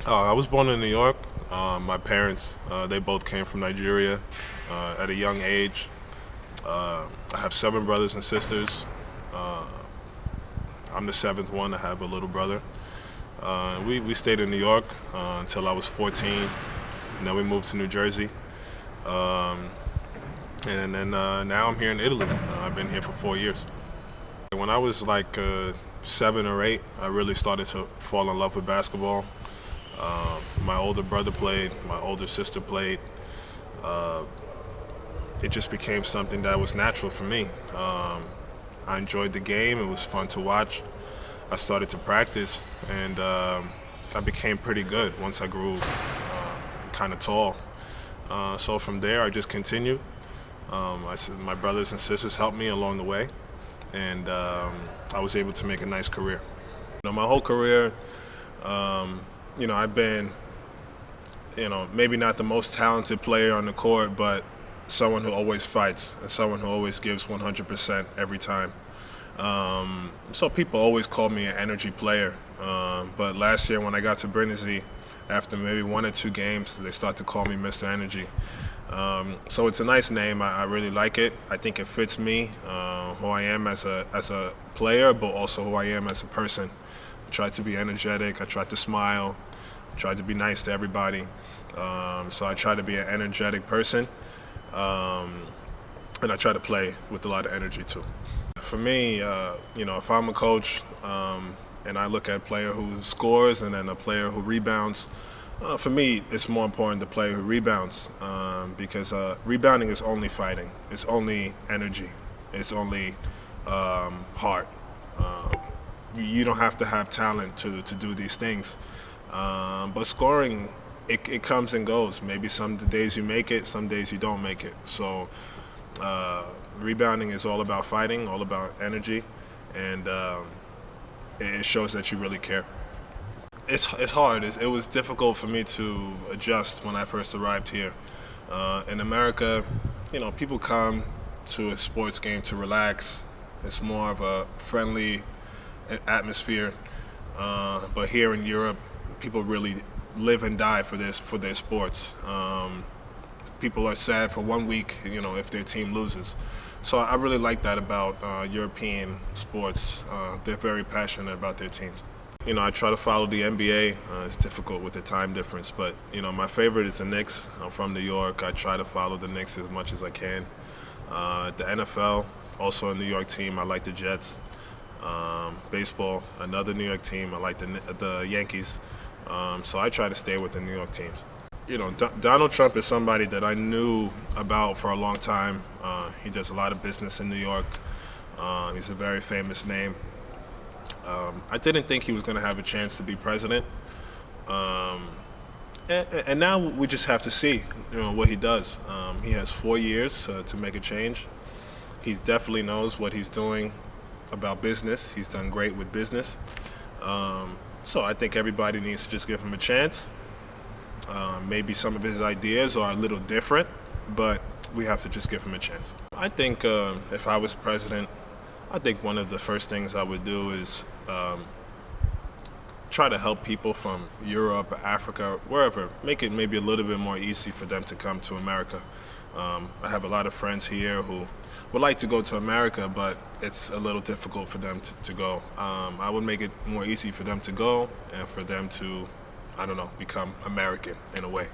I was born in New York. My parents, they both came from Nigeria at a young age. I have seven brothers and sisters. Uh, I'm the seventh one. I have a little brother. We stayed in New York until I was 14, and then we moved to New Jersey. Um, and then now I'm here in Italy. I've been here for 4 years. When I was like 7 or 8, I really started to fall in love with basketball. My older brother played, my older sister played. Uh, it just became something that was natural for me. I enjoyed the game. It was fun to watch. I started to practice, and I became pretty good once I grew kind of tall. So from there, I just continued. My brothers and sisters helped me along the way, and I was able to make a nice career. My whole career, um, I've been, maybe not the most talented player on the court, but someone who always fights and someone who always gives 100% every time. So people always call me an energy player. But last year when I got to Brindisi, after maybe 1 or 2 games, they start to call me Mr. Energy. So it's a nice name. I really like it. I think it fits me, who I am as a player, but also who I am as a person. I try to be energetic. I try to smile. I try to be nice to everybody. So I try to be an energetic person, and I try to play with a lot of energy too. For me, if I'm a coach and I look at a player who scores and then a player who rebounds, for me, it's more important the player who rebounds because rebounding is only fighting. It's only energy. It's only heart. You don't have to have talent to do these things. But scoring, it comes and goes. Maybe some days you make it, some days you don't make it. So rebounding is all about fighting, all about energy, and it shows that you really care. It's hard. It was difficult for me to adjust when I first arrived here. In America, people come to a sports game to relax. It's more of a friendly atmosphere. But here in Europe, people really live and die for their sports. People are sad for 1 week, if their team loses. So I really like that about European sports. They're very passionate about their teams. I try to follow the NBA. It's difficult with the time difference, but my favorite is the Knicks. I'm from New York. I try to follow the Knicks as much as I can. The NFL, also a New York team. I like the Jets. Baseball, another New York team. I like the Yankees. So I try to stay with the New York teams. Donald Trump is somebody that I knew about for a long time. He does a lot of business in New York. He's a very famous name. I didn't think he was going to have a chance to be president. Um, and now we just have to see, what he does. He has 4 years to make a change. He definitely knows what he's doing about business. He's done great with business. So I think everybody needs to just give him a chance. Maybe some of his ideas are a little different, but we have to just give him a chance. I think if I was president, I think one of the first things I would do is try to help people from Europe, Africa, wherever, make it maybe a little bit more easy for them to come to America. I have a lot of friends here who would like to go to America, but it's a little difficult for them to go. I would make it more easy for them to go and for them to, I don't know, become American in a way.